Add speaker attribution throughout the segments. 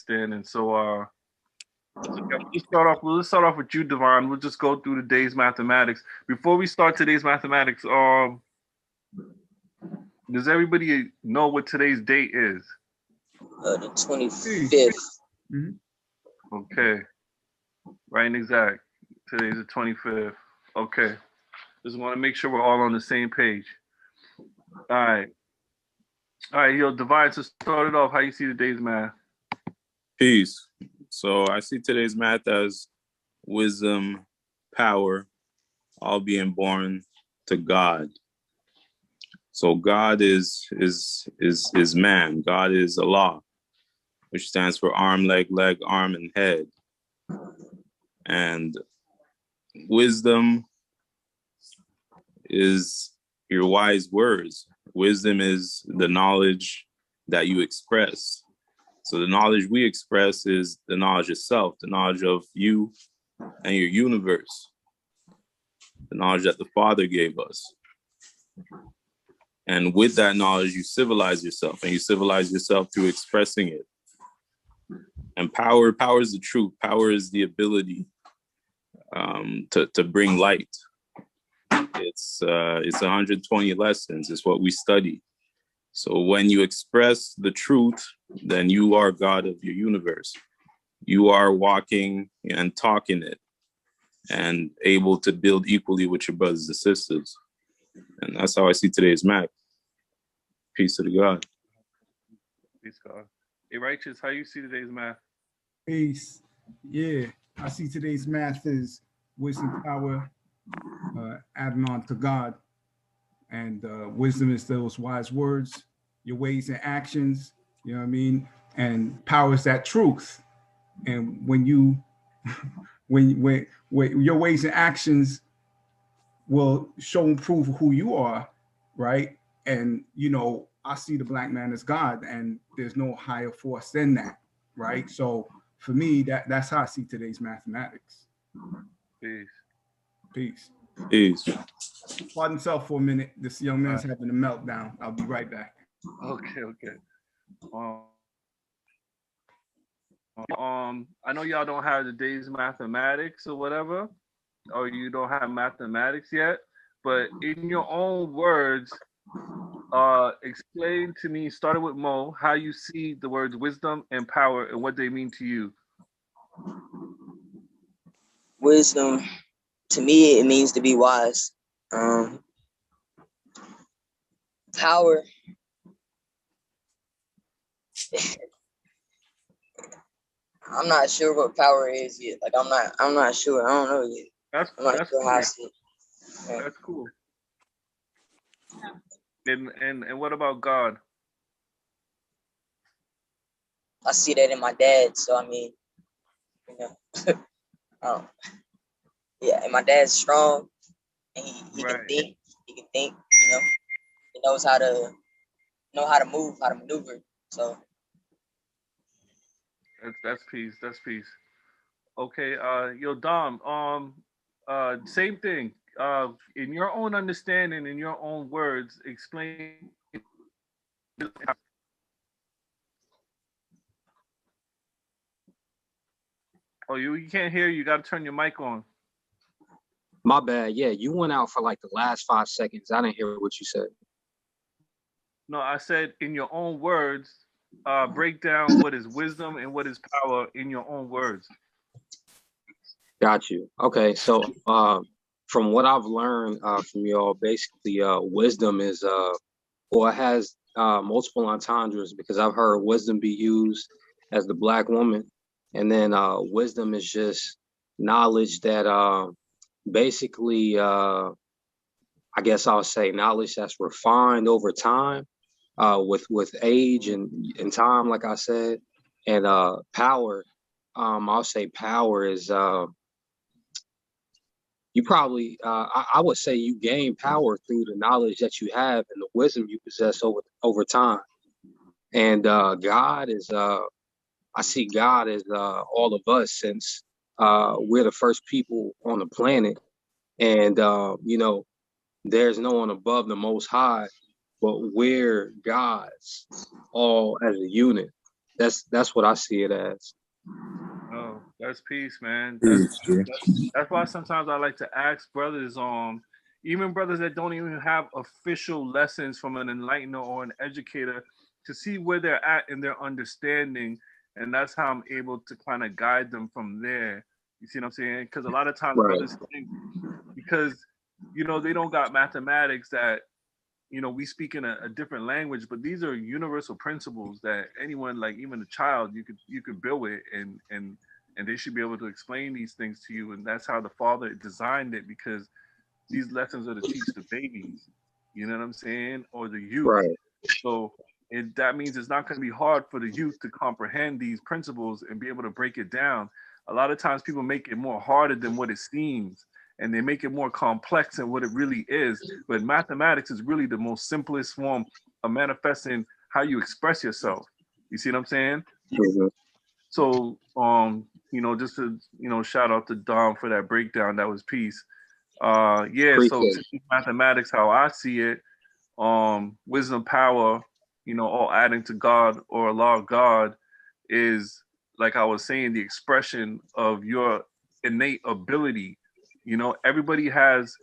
Speaker 1: understanding. So yeah, let's start off with you, Devon. We'll just go through the day's mathematics. Before we start today's mathematics, does everybody know what today's date is?
Speaker 2: The 25th.
Speaker 3: Mm-hmm.
Speaker 1: Okay. Right and exact. Today's the 25th. Okay. Just want to make sure we're all on the same page. All right. All right, yo, Divine, to start it off, how you see the day's math?
Speaker 4: Peace. So I see today's math as wisdom, power, all being born to God. So God is man. God is Allah, which stands for arm, leg, arm, and head. And wisdom is your wise words. Wisdom is the knowledge that you express. So the knowledge we express is the knowledge itself, the knowledge of you and your universe, the knowledge that the Father gave us. And with that knowledge, you civilize yourself, and you civilize yourself through expressing it. And power is the truth. Power is the ability to bring light. It's 120 lessons. It's what we study. So when you express the truth, then you are God of your universe. You are walking and talking it and able to build equally with your brothers and sisters. And that's how I see today's math. Peace to the God.
Speaker 1: Peace, God. Hey, Righteous, how you see today's math?
Speaker 3: Peace. Yeah, I see today's math is wisdom, power, adding on to God. And wisdom is those wise words, your ways and actions, you know what I mean? And power is that truth. And when you, when your ways and actions will show and prove who you are, right? And, you know, I see the black man as God, and there's no higher force than that, right? So for me, that's how I see today's mathematics.
Speaker 1: Peace.
Speaker 3: Peace.
Speaker 4: Peace.
Speaker 3: Pardon self for a minute. This young man's having a meltdown. I'll be right back.
Speaker 1: Okay. I know y'all don't have the day's mathematics or whatever, or you don't have mathematics yet, but in your own words, explain to me, starting with Mo, how you see the words wisdom and power and what they mean to you.
Speaker 2: Wisdom, to me, it means to be wise. Power. I'm not sure what power is yet. Like I'm not sure. I don't know yet. I'm not sure how I see it. Yeah.
Speaker 1: That's cool. And what about God?
Speaker 2: I see that in my dad. So I mean, you know, yeah. And my dad's strong, and he
Speaker 1: Right.
Speaker 2: can think. He can think. You know, he knows how to move, how to maneuver. So
Speaker 1: That's peace. That's peace. Okay, yo, Dom, same thing. In your own understanding, in your own words, explain. Oh, you can't hear. You got to turn your mic on.
Speaker 5: My bad. Yeah, you went out for like the last 5 seconds. I didn't hear what you said.
Speaker 1: No, I said in your own words, break down what is wisdom and what is power in your own words.
Speaker 5: Got you. Okay, so from what I've learned from y'all, basically, wisdom is, or it has multiple entendres, because I've heard wisdom be used as the black woman, and then wisdom is just knowledge that basically, I guess I'll say knowledge that's refined over time, with age and time, like I said, and power. I'll say power is. You probably, I would say you gain power through the knowledge that you have and the wisdom you possess over time. And God is, I see God as all of us, since we're the first people on the planet. And, you know, there's no one above the Most High, but we're God's all as a unit. That's what I see it as.
Speaker 1: Oh, that's peace, man.
Speaker 4: Peace, G.
Speaker 1: That's why sometimes I like to ask brothers, even brothers that don't even have official lessons from an enlightener or an educator, to see where they're at in their understanding, and that's how I'm able to kind of guide them from there. You see what I'm saying? Because a lot of times
Speaker 5: Right.
Speaker 1: brothers think because they don't got mathematics that we speak in a different language, but these are universal principles that anyone, like even a child, you could build with, and they should be able to explain these things to you. And that's how the Father designed it, because these lessons are to teach the babies, you know what I'm saying, or the youth.
Speaker 5: Right.
Speaker 1: So that means it's not going to be hard for the youth to comprehend these principles and be able to break it down. A lot of times people make it more harder than what it seems, and they make it more complex than what it really is. But mathematics is really the most simplest form of manifesting how you express yourself. You see what I'm saying?
Speaker 5: Mhm.
Speaker 1: So, just to, shout out to Dom for that breakdown. That was peace. Yeah, so
Speaker 5: Appreciate it.
Speaker 1: mathematics, how I see it, wisdom, power, all adding to God or a law of God is, like I was saying, the expression of your innate ability. Everybody has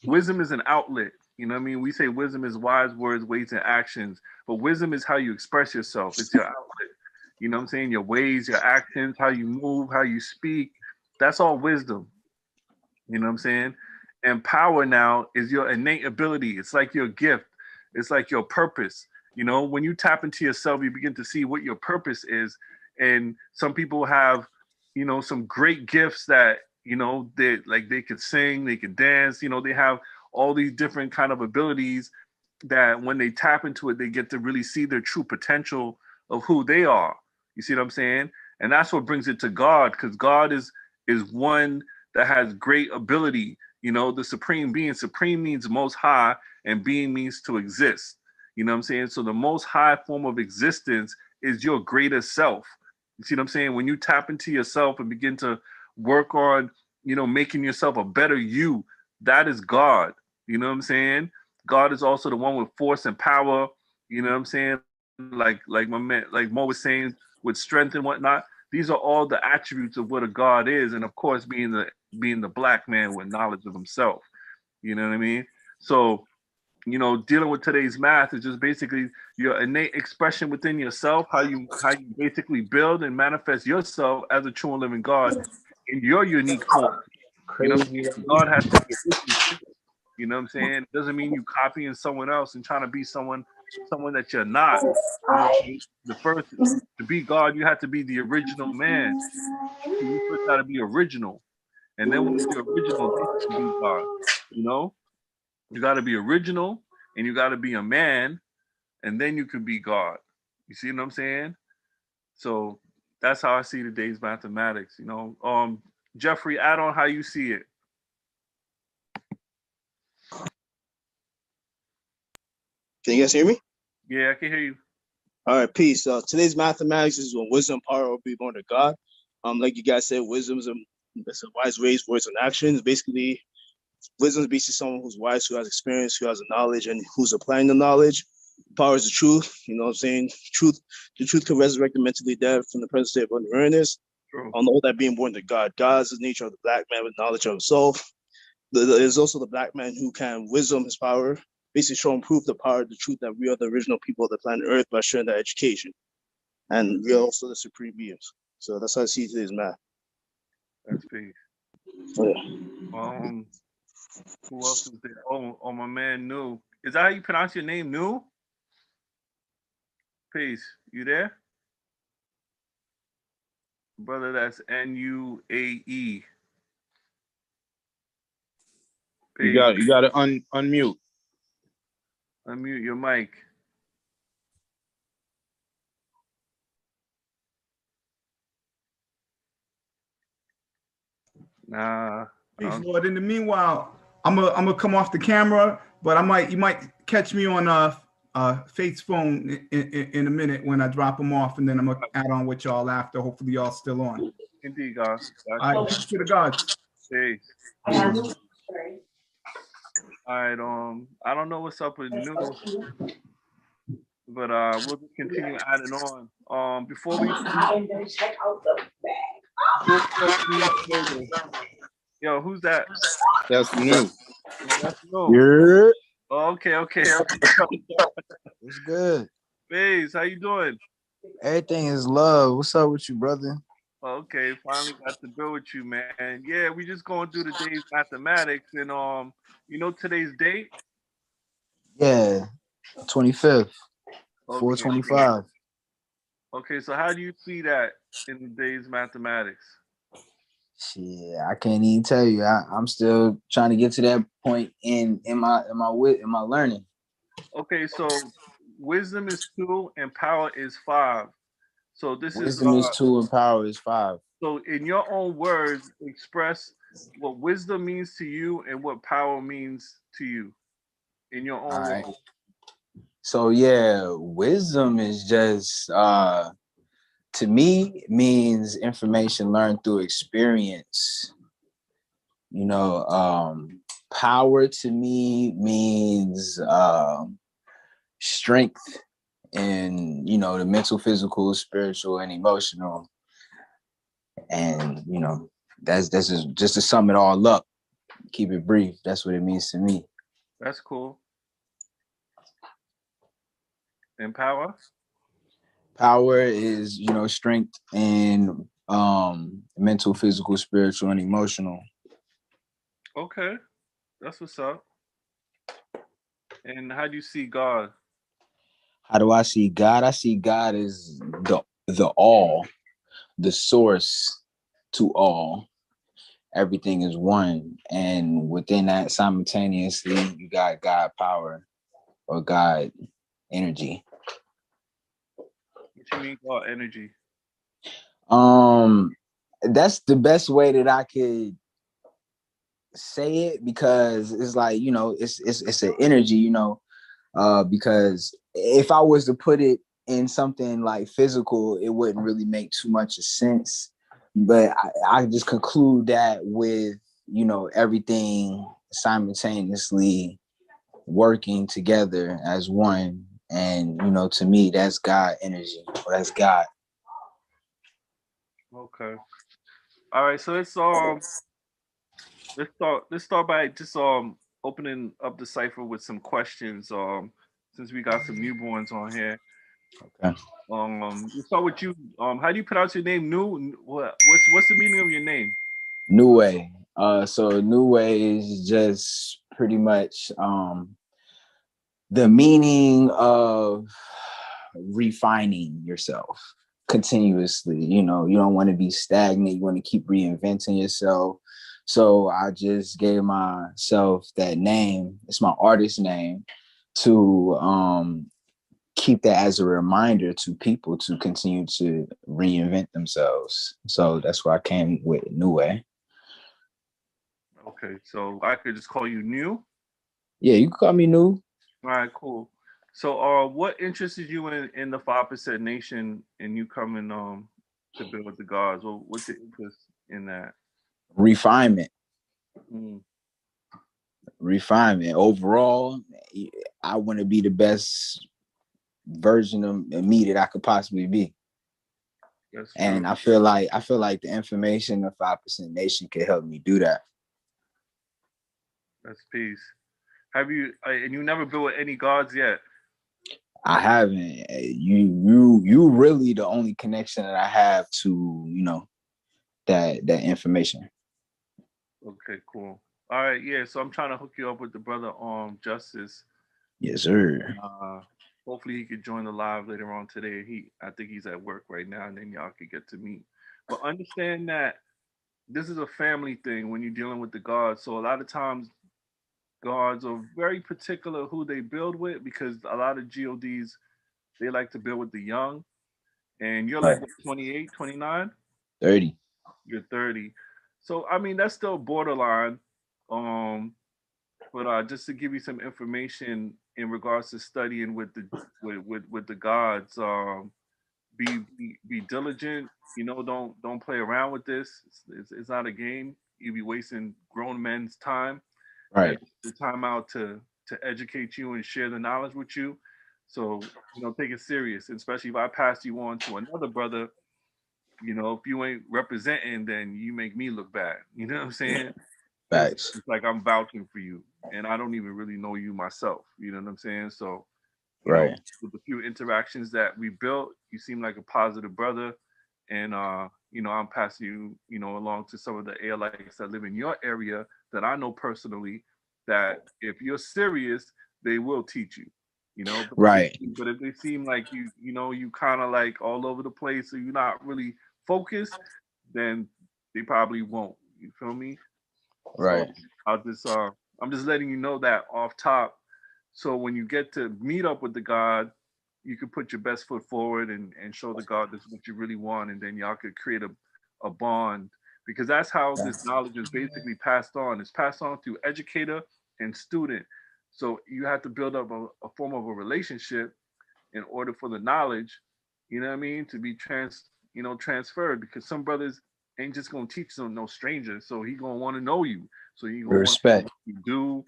Speaker 1: wisdom is an outlet. You know what I mean? We say wisdom is wise words, ways, and actions, but wisdom is how you express yourself. It's your outlet. You know what I'm saying? Your ways, your actions, how you move, how you speak. That's all wisdom. You know what I'm saying? And power now is your innate ability. It's like your gift. It's like your purpose. When you tap into yourself, you begin to see what your purpose is. And some people have, some great gifts that, they could sing, they could dance, they have all these different kind of abilities that when they tap into it, they get to really see their true potential of who they are. You see what I'm saying? And that's what brings it to God, because God is one that has great ability. The supreme being. Supreme means most high, and being means to exist. You know what I'm saying? So the most high form of existence is your greater self. You see what I'm saying? When you tap into yourself and begin to work on, making yourself a better you, that is God. You know what I'm saying? God is also the one with force and power. You know what I'm saying? Like my man, like Mo was saying, with strength and whatnot. These are all the attributes of what a God is, and of course, being the black man with knowledge of himself. You know what I mean? So, dealing with today's math is just basically your innate expression within yourself, how you basically build and manifest yourself as a true and living God in your unique form. You know, God has to be original. You know what I'm saying? It doesn't mean you copying someone else and trying to be someone that you're not. The first to be God, you have to be the original man. You first got to be original, and then once you're original, then you can be God. You know, you got to be original, and you got to be a man, and then you can be God. You see what I'm saying? So that's how I see today's mathematics. Jeffrey, add on how you see it.
Speaker 6: Can you guys hear me?
Speaker 1: Yeah, I can hear you.
Speaker 6: All right, peace. Today's mathematics is when wisdom, power will be born to God. Like you guys said, wisdom is a wise ways, words, and actions. Basically, wisdom is basically someone who's wise, who has experience, who has the knowledge, and who's applying the knowledge. Power is the truth. You know what I'm saying? The truth can resurrect the mentally dead from the present state of unawareness.
Speaker 1: True.
Speaker 6: On all that being born to God. God is the nature of the black man with knowledge of himself. There's also the black man who can wisdom his power, basically show and prove the power of the truth that we are the original people of the planet Earth by sharing that education. And we are also the supreme beings. So that's how I see today's math.
Speaker 1: That's peace.
Speaker 6: Yeah.
Speaker 1: Who else is there? Oh, my man, Nu. Is that how you pronounce your name, Nu? Peace. You there? Brother, that's Nuae.
Speaker 4: You got to unmute.
Speaker 1: Unmute your mic. Nah.
Speaker 3: Peace, Lord. In the meanwhile, I'm gonna come off the camera, but you might catch me on Faith's phone in a minute when I drop him off, and then I'm gonna add on with y'all after. Hopefully, y'all still on.
Speaker 1: Indeed, God.
Speaker 3: All right, peace to the gods.
Speaker 1: Peace. All right. I don't know what's up with Nu. but we'll just continue adding on. Before we further, yo, who's that?
Speaker 4: That's new.
Speaker 1: Oh, that's no.
Speaker 7: Yeah.
Speaker 1: Oh, okay, okay.
Speaker 7: What's good?
Speaker 1: Faze, how you doing?
Speaker 7: Everything is love. What's up with you, brother?
Speaker 1: Okay, finally got to build with you, man. Yeah, we just going through the day's mathematics, and you know today's date?
Speaker 7: Yeah, 25th,
Speaker 1: Okay, cool.
Speaker 7: 425.
Speaker 1: Okay, so how do you see that in the day's mathematics?
Speaker 7: Shit, I can't even tell you. I'm still trying to get to that point in my learning.
Speaker 1: Okay, so wisdom is 2 and power is 5. So this is
Speaker 7: Wisdom is 2 and power is 5.
Speaker 1: so in your own words, express what wisdom means to you and what power means to you in your
Speaker 7: All
Speaker 1: own
Speaker 7: right.
Speaker 1: words.
Speaker 7: So yeah, wisdom is just to me means information learned through experience. You know, power to me means strength in, you know, the mental, physical, spiritual, and emotional. And, you know, that's just to sum it all up, keep it brief. That's what it means to me.
Speaker 1: That's cool. And power?
Speaker 7: Power is, you know, strength in mental, physical, spiritual, and emotional.
Speaker 1: Okay, that's what's up. And how do you see God?
Speaker 7: How do I see God? I see God as the all, the source to all. Everything is one, and within that simultaneously you got God power or God energy.
Speaker 1: What you mean God energy?
Speaker 7: um that's the best way that I could say it, because it's like, you know, it's an energy, you know, because if I was to put it in something like physical, it wouldn't really make too much of sense. But I just conclude that with, you know, everything simultaneously working together as one. And, you know, to me, that's God energy, or that's God.
Speaker 1: Okay. All right, so let's start by just opening up the cipher with some questions. Since we got some newborns on here.
Speaker 7: Okay.
Speaker 1: We'll start with you. How do you pronounce your name? What's the meaning of your name?
Speaker 7: New way. So new way is just pretty much the meaning of refining yourself continuously. You know, you don't want to be stagnant. You want to keep reinventing yourself. So I just gave myself that name. It's my artist name, to keep that as a reminder to people to continue to reinvent themselves. So that's why I came with New Way.
Speaker 1: Okay, so I could just call you New.
Speaker 7: Yeah, you can call me New.
Speaker 1: All right, cool. So, what interested you in the 5% Nation and you coming to build with the gods? Well, what's your interest in that?
Speaker 7: Refinement.
Speaker 1: Mm,
Speaker 7: Refinement. Overall, I want to be the best version of me that I could possibly be.
Speaker 1: that's true.
Speaker 7: And I feel like the information of 5% Nation could help me do that.
Speaker 1: That's peace. Have you and you never built with any gods yet?
Speaker 7: I haven't. You really the only connection that I have to, you know, that information.
Speaker 1: Okay, cool. All right, yeah. So I'm trying to hook you up with the brother Justice.
Speaker 7: Yes, sir.
Speaker 1: Uh, hopefully he could join the live later on today. I think he's at work right now, and then y'all could get to meet. But understand that this is a family thing when you're dealing with the gods. So a lot of times guards are very particular who they build with because a lot of GODs they like to build with the young. And you're like
Speaker 7: Right.
Speaker 1: what, 28, 29?
Speaker 7: 30.
Speaker 1: You're 30. So I mean that's still borderline. Um, but just to give you some information in regards to studying with the with the gods, be diligent. You know, don't play around with this. It's not a game. You be wasting grown men's time that
Speaker 7: Right.
Speaker 1: the time out to educate you and share the knowledge with you. So, take it serious, especially if I pass you on to another brother. If you ain't representing, then you make me look bad. You know what I'm saying? Because
Speaker 7: Facts.
Speaker 1: it's like I'm vouching for you, and I don't even really know you myself. You know what I'm saying? So,
Speaker 7: Right.
Speaker 1: with the few interactions that we built, you seem like a positive brother, and I'm passing you, along to some of the ALItes that live in your area that I know personally. That if you're serious, they will teach you.
Speaker 7: Right.
Speaker 1: But if they seem like you kind of like all over the place, or you're not really focused, then they probably won't. You feel me? So
Speaker 7: Right.
Speaker 1: I'll just I'm just letting you know that off top. So when you get to meet up with the God, you could put your best foot forward and show the God this is what you really want, and then y'all could create a bond, because that's how this knowledge is basically passed on. It's passed on through educator and student. So you have to build up a form of a relationship in order for the knowledge, what I mean, to be transferred, because some brothers ain't just gonna teach them no stranger. So he gonna want to know you. So he gonna want to know
Speaker 7: Respect.
Speaker 1: what you do.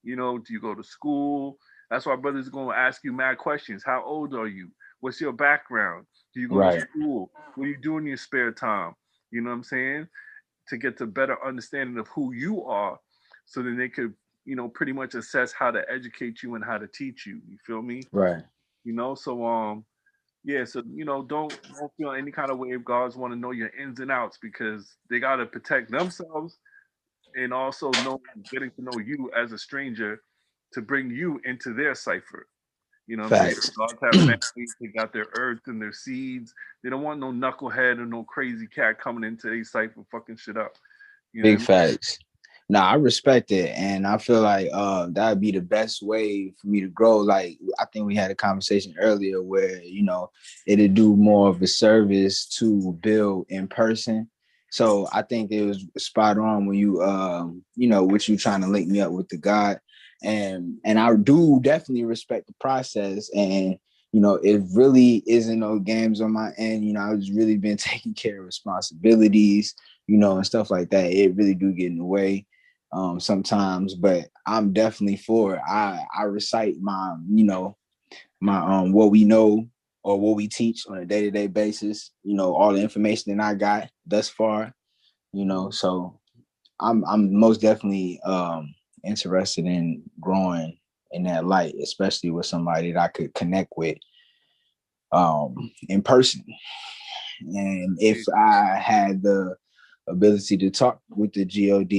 Speaker 1: Do you go to school? That's why brothers are gonna ask you mad questions. How old are you? What's your background? Do you go to
Speaker 7: Right.
Speaker 1: school? What do you do in your spare time? You know what I'm saying? To get to better understanding of who you are, so then they could, pretty much assess how to educate you and how to teach you. You feel me?
Speaker 7: Right.
Speaker 1: So yeah, so don't feel any kind of way if guards want to know your ins and outs, because they gotta protect themselves, and also getting to know you as a stranger, to bring you into their cipher. You know what I'm saying?
Speaker 7: Facts.
Speaker 1: Guards have families, they got their earth and their seeds. They don't want no knucklehead or no crazy cat coming into their cipher fucking shit up. You know what I
Speaker 7: Big
Speaker 1: mean?
Speaker 7: facts. No, I respect it. And I feel like that would be the best way for me to grow. Like I think we had a conversation earlier where, it'd do more of a service to build in person. So I think it was spot on when what you trying to link me up with the God. And I do definitely respect the process. And it really isn't no games on my end. I've just really been taking care of responsibilities, and stuff like that. It really do get in the way sometimes, but I'm definitely for it. I recite my what we know or what we teach on a day-to-day basis, all the information that I got thus far, so I'm most definitely interested in growing in that light, especially with somebody that I could connect with in person. And if I had the ability to talk with the God,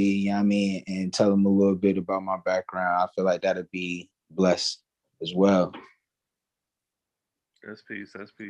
Speaker 7: and tell them a little bit about my background, I feel like that'd be blessed as well.
Speaker 1: That's peace. That's peace.